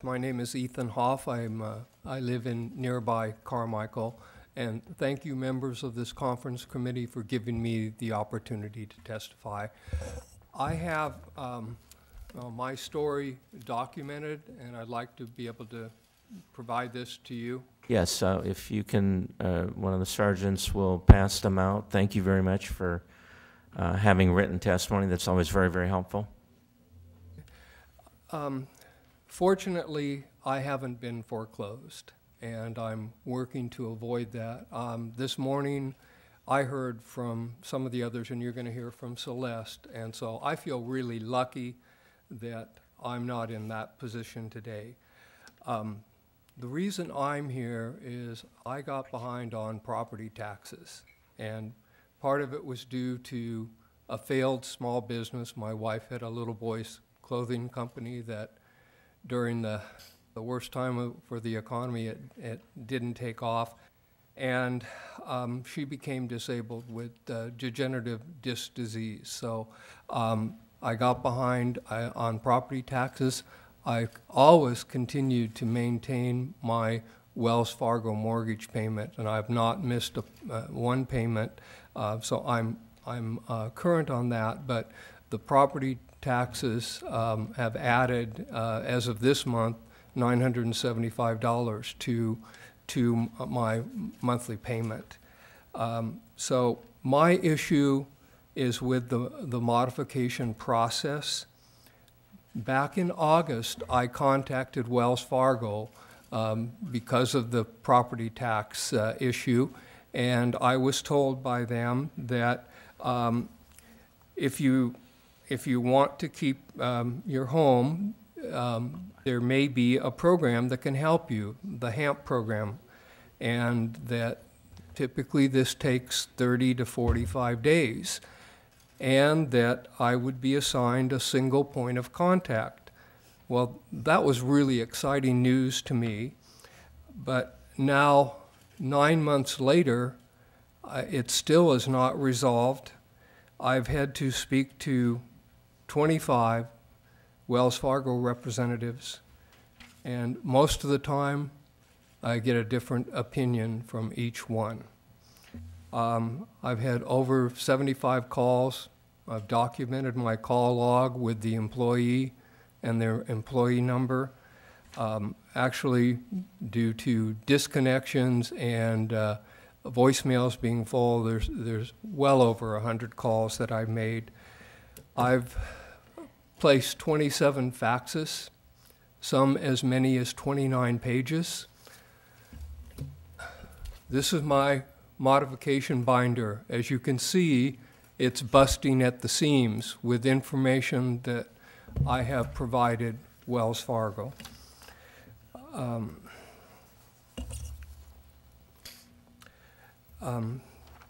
My name is Ethan Hoff. I live in nearby Carmichael. And thank you, members of this conference committee, for giving me the opportunity to testify. I have my story documented, and I'd like to be able to provide this to you. Yes, if you can, one of the sergeants will pass them out. Thank you very much for having written testimony. That's always very, very helpful. Fortunately, I haven't been foreclosed, and I'm working to avoid that. This morning, I heard from some of the others, and you're going to hear from Celeste, and so I feel really lucky that I'm not in that position today. The reason I'm here is I got behind on property taxes, and part of it was due to a failed small business. My wife had a little boy's clothing company that during the worst time for the economy, it didn't take off. And she became disabled with degenerative disc disease. So I got behind on property taxes. I always continued to maintain my Wells Fargo mortgage payment, and I've not missed one payment. So I'm current on that, but the property taxes have added, as of this month, $975 to my monthly payment. So my issue is with the modification process. Back in August, I contacted Wells Fargo because of the property tax issue, and I was told by them that if you want to keep your home, there may be a program that can help you, the HAMP program, and that typically this takes 30 to 45 days, and that I would be assigned a single point of contact. Well, that was really exciting news to me, but now, 9 months later, it still is not resolved. I've had to speak to 25 Wells Fargo representatives, and most of the time I get a different opinion from each one. I've had over 75 calls. I've documented my call log with the employee and their employee number. Actually, due to disconnections and voicemails being full, there's well over 100 calls that I've made. I've placed 27 faxes, some as many as 29 pages. This is my modification binder. As you can see, it's busting at the seams with information that I have provided Wells Fargo.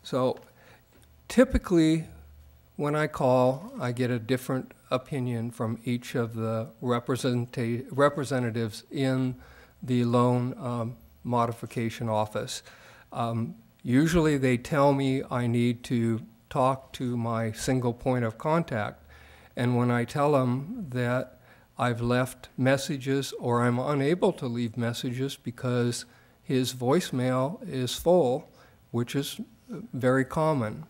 So typically, when I call, I get a different opinion from each of the representatives in the loan modification office. Usually they tell me I need to talk to my single point of contact, and when I tell them that I've left messages or I'm unable to leave messages because his voicemail is full, which is very common.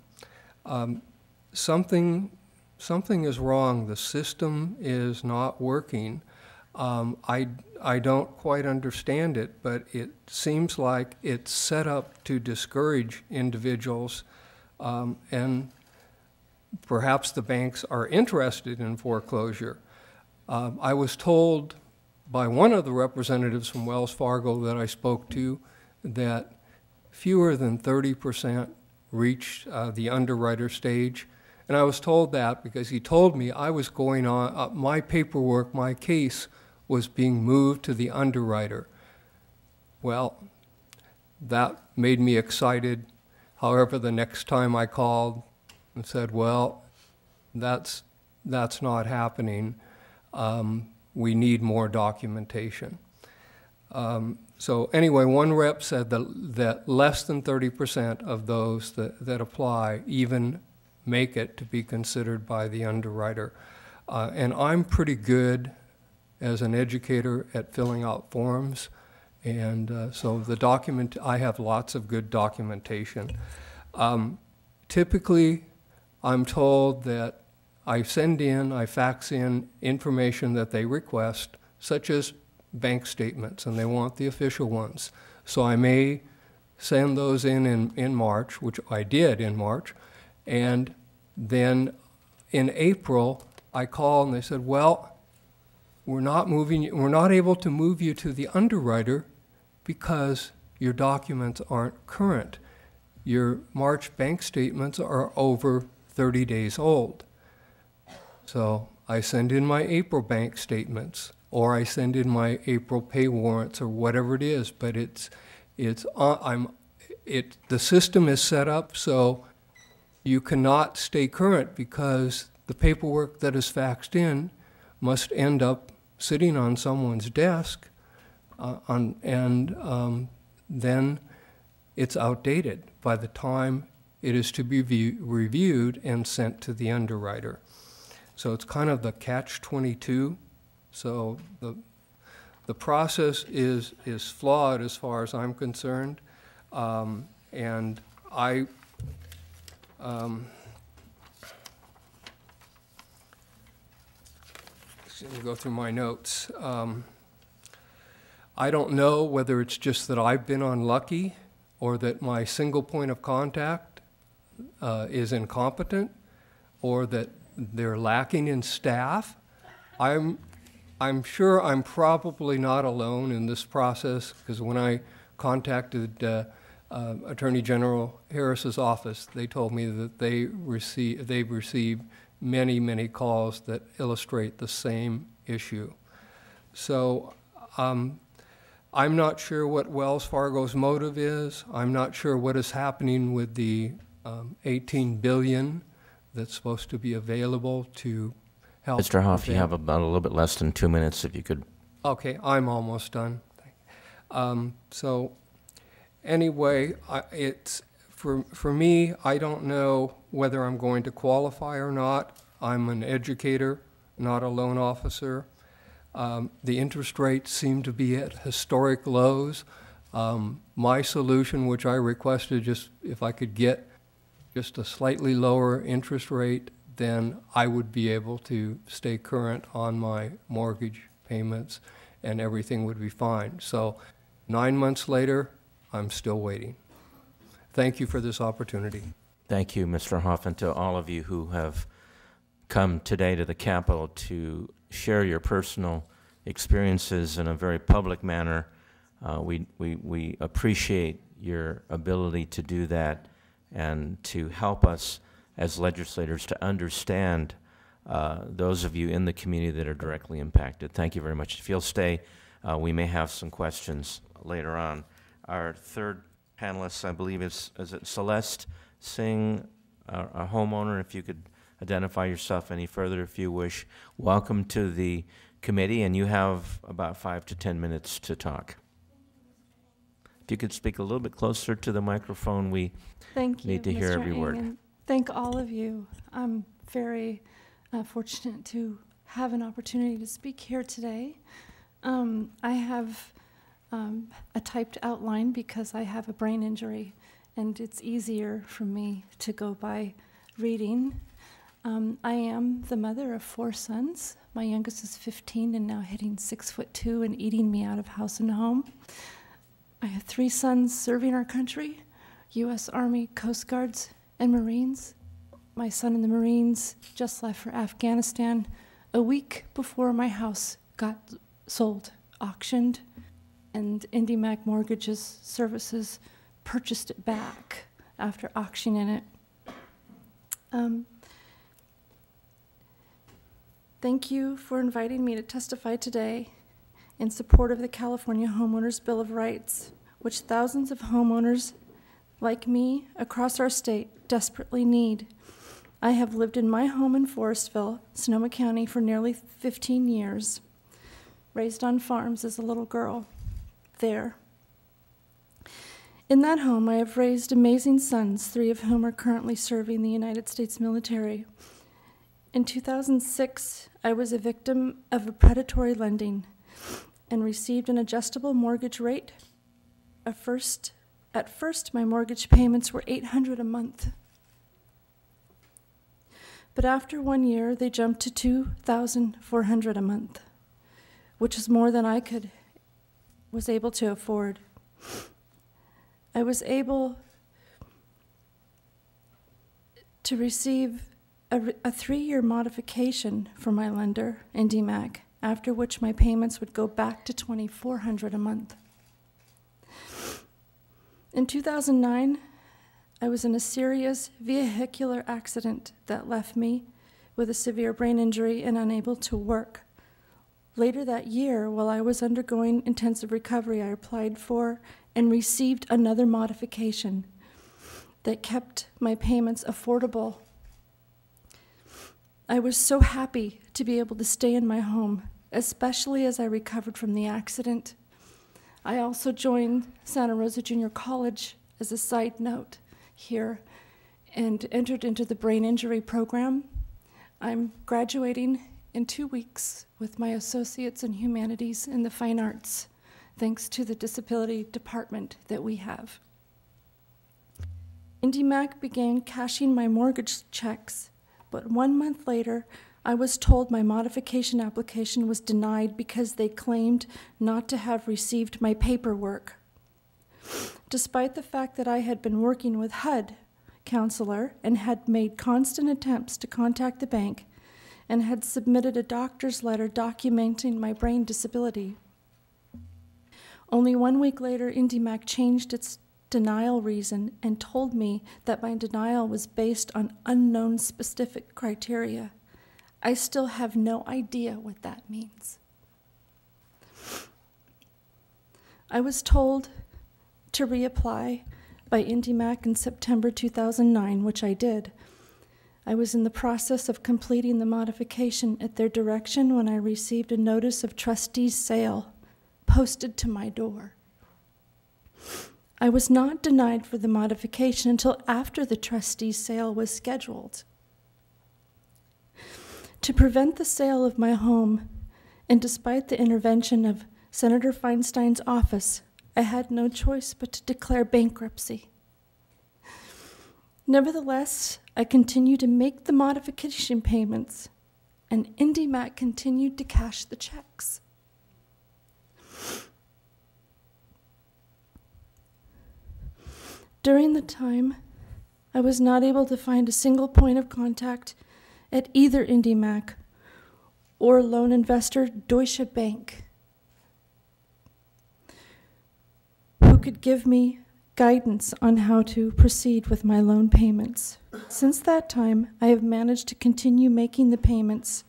Something is wrong. The system is not working. I don't quite understand it, but it seems like it's set up to discourage individuals, and perhaps the banks are interested in foreclosure. I was told by one of the representatives from Wells Fargo that I spoke to that fewer than 30% reached the underwriter stage. And I was told that because he told me I was going on, my paperwork, my case was being moved to the underwriter. Well, that made me excited. However, the next time I called and said, well, that's not happening. We need more documentation. So anyway, one rep said that less than 30% of those that apply even make it to be considered by the underwriter. And I'm pretty good as an educator at filling out forms. And so the document, I have lots of good documentation. Typically, I'm told that I fax in information that they request, such as bank statements, and they want the official ones. So I may send those in March, which I did in March, and then in April, I called and they said, well, we're not able to move you to the underwriter because your documents aren't current. Your March bank statements are over 30 days old. So I send in my April bank statements, or I send in my April pay warrants, or whatever it is. But the system is set up so you cannot stay current because the paperwork that is faxed in must end up sitting on someone's desk, then it's outdated by the time it is to be reviewed and sent to the underwriter. So it's kind of the catch-22. So the process is flawed as far as I'm concerned, and I let me go through my notes. I don't know whether it's just that I've been unlucky or that my single point of contact is incompetent or that they're lacking in staff. I'm sure I'm probably not alone in this process, because when I contacted Attorney General Harris's office, they told me that they've received many, many calls that illustrate the same issue. So I'm not sure what Wells Fargo's motive is. I'm not sure what is happening with the $18 billion that's supposed to be available to help. Mr. Hoff, you have about a little bit less than 2 minutes, if you could. Okay, I'm almost done. So anyway, it's for me, I don't know whether I'm going to qualify or not. I'm an educator, not a loan officer. The interest rates seem to be at historic lows. My solution, which I requested, just if I could get just a slightly lower interest rate, then I would be able to stay current on my mortgage payments and everything would be fine. So 9 months later, I'm still waiting. Thank you for this opportunity. Thank you, Mr. Hoff, and to all of you who have come today to the Capitol to share your personal experiences in a very public manner. We appreciate your ability to do that and to help us as legislators to understand those of you in the community that are directly impacted. Thank you very much. If you'll stay, we may have some questions later on. Our third panelist, I believe, is it Celeste Singh, a homeowner? If you could identify yourself any further if you wish. Welcome to the committee, and you have about 5 to 10 minutes to talk. If you could speak a little bit closer to the microphone, we need to hear every word. And thank all of you. I'm very fortunate to have an opportunity to speak here today. I have a typed outline because I have a brain injury, and it's easier for me to go by reading. I am the mother of 4 sons. My youngest is 15 and now hitting 6'2" and eating me out of house and home. I have 3 sons serving our country, U.S. Army, Coast Guards, and Marines. My son in the Marines just left for Afghanistan a week before my house got sold, auctioned, and IndyMac Mortgages Services purchased it back after auctioning it. Thank you for inviting me to testify today in support of the California Homeowners Bill of Rights, which thousands of homeowners like me across our state desperately need. I have lived in my home in Forestville, Sonoma County, for nearly 15 years, raised on farms as a little girl there. In that home, I have raised amazing sons, 3 of whom are currently serving the United States military. In 2006, I was a victim of a predatory lending and received an adjustable mortgage rate. At first, my mortgage payments were $800 a month. But after 1 year, they jumped to $2,400 a month, which is more than I was able to afford. I was able to receive a 3-year modification from my lender, IndyMac, after which my payments would go back to $2,400 a month. In 2009, I was in a serious vehicular accident that left me with a severe brain injury and unable to work. Later that year, while I was undergoing intensive recovery, I applied for and received another modification that kept my payments affordable. I was so happy to be able to stay in my home, especially as I recovered from the accident. I also joined Santa Rosa Junior College as a side note here and entered into the brain injury program. I'm graduating in 2 weeks with my associates in humanities and the fine arts, thanks to the disability department that we have. IndyMac began cashing my mortgage checks, but 1 month later, I was told my modification application was denied because they claimed not to have received my paperwork. Despite the fact that I had been working with HUD counselor and had made constant attempts to contact the bank and had submitted a doctor's letter documenting my brain disability. Only 1 week later, IndyMac changed its denial reason and told me that my denial was based on unknown specific criteria. I still have no idea what that means. I was told to reapply by IndyMac in September 2009, which I did. I was in the process of completing the modification at their direction when I received a notice of trustee's sale posted to my door. I was not denied for the modification until after the trustee's sale was scheduled. To prevent the sale of my home, and despite the intervention of Senator Feinstein's office, I had no choice but to declare bankruptcy. Nevertheless, I continued to make the modification payments, and IndyMac continued to cash the checks. During the time, I was not able to find a single point of contact at either IndyMac or loan investor Deutsche Bank who could give me guidance on how to proceed with my loan payments. Since that time, I have managed to continue making the payments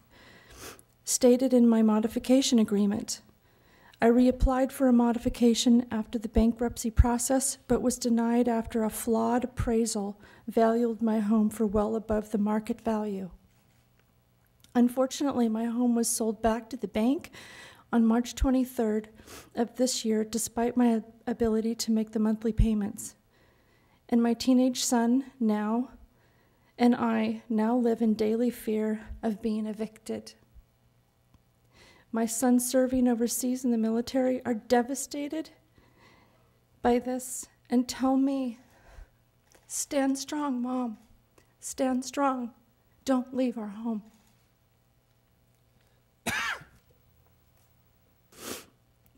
stated in my modification agreement. I reapplied for a modification after the bankruptcy process, but was denied after a flawed appraisal valued my home for well above the market value. Unfortunately, my home was sold back to the bank on March 23rd of this year, despite my ability to make the monthly payments. And my teenage son and I now live in daily fear of being evicted. My sons serving overseas in the military are devastated by this and tell me, "Stand strong, Mom. Stand strong. Don't leave our home."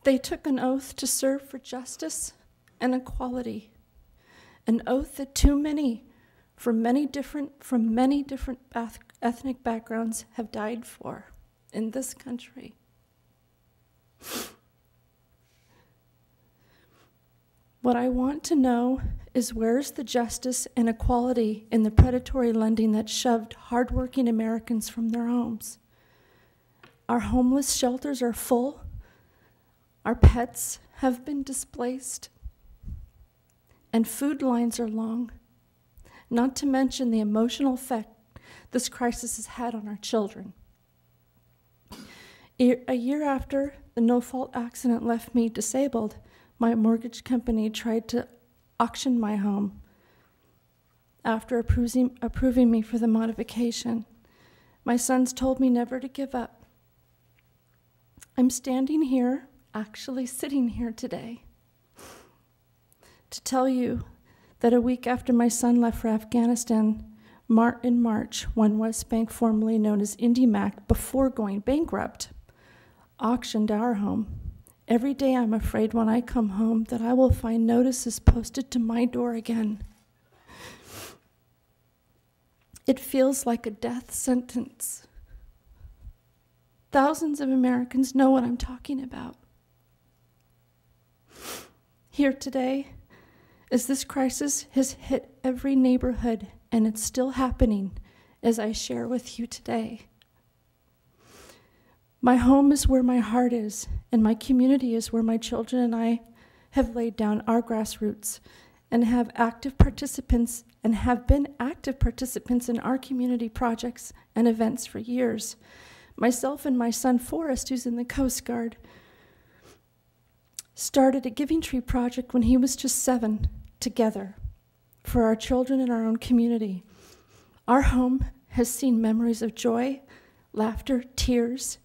They took an oath to serve for justice and equality, an oath that too many from many different ethnic backgrounds have died for in this country. What I want to know is, where's the justice and equality in the predatory lending that shoved hardworking Americans from their homes? Our homeless shelters are full. Our pets have been displaced. And food lines are long, not to mention the emotional effect this crisis has had on our children. A year after the no-fault accident left me disabled, my mortgage company tried to auction my home after approving me for the modification. My sons told me never to give up. I'm standing here, actually sitting here today, to tell you that a week after my son left for Afghanistan, in March, when West Bank, formerly known as IndyMac, before going bankrupt, auctioned our home. Every day I'm afraid when I come home that I will find notices posted to my door again. It feels like a death sentence. Thousands of Americans know what I'm talking about. Here today, as this crisis has hit every neighborhood, and it's still happening as I share with you today. My home is where my heart is, and my community is where my children and I have laid down our grassroots and have been active participants in our community projects and events for years. Myself and my son Forrest, who's in the Coast Guard, started a Giving Tree project when he was just 7 together for our children in our own community. Our home has seen memories of joy, laughter, tears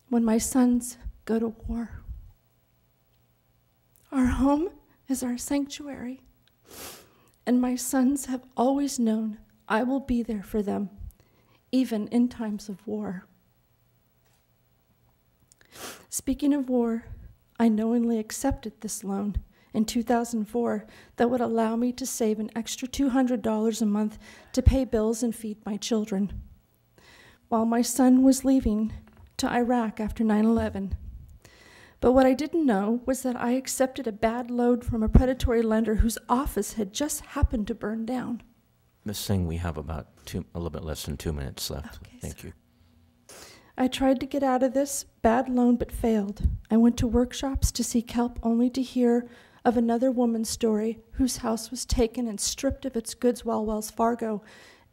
when my sons go to war. Our home is our sanctuary, and my sons have always known I will be there for them, even in times of war. Speaking of war, I knowingly accepted this loan in 2004 that would allow me to save an extra $200 a month to pay bills and feed my children, while my son was leaving to Iraq after 9/11. But what I didn't know was that I accepted a bad loan from a predatory lender whose office had just happened to burn down. Ms. Singh, we have about a little bit less than 2 minutes left. Okay, Thank sorry. you. I tried to get out of this bad loan but failed. I went to workshops to seek help only to hear of another woman's story whose house was taken and stripped of its goods while Wells Fargo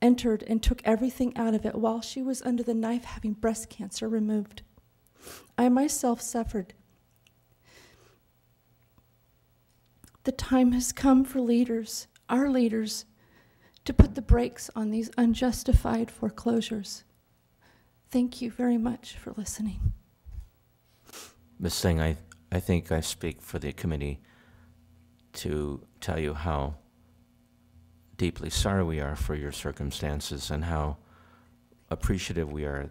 entered and took everything out of it while she was under the knife having breast cancer removed. I myself suffered. The time has come for leaders, our leaders, to put the brakes on these unjustified foreclosures. Thank you very much for listening. Ms. Singh, I think I speak for the committee to tell you how deeply sorry we are for your circumstances and how appreciative we are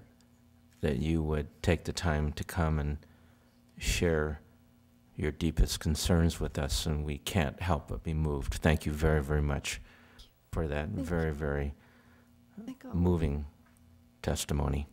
that you would take the time to come and share your deepest concerns with us, and we can't help but be moved. Thank you very, very much for that very, very moving testimony.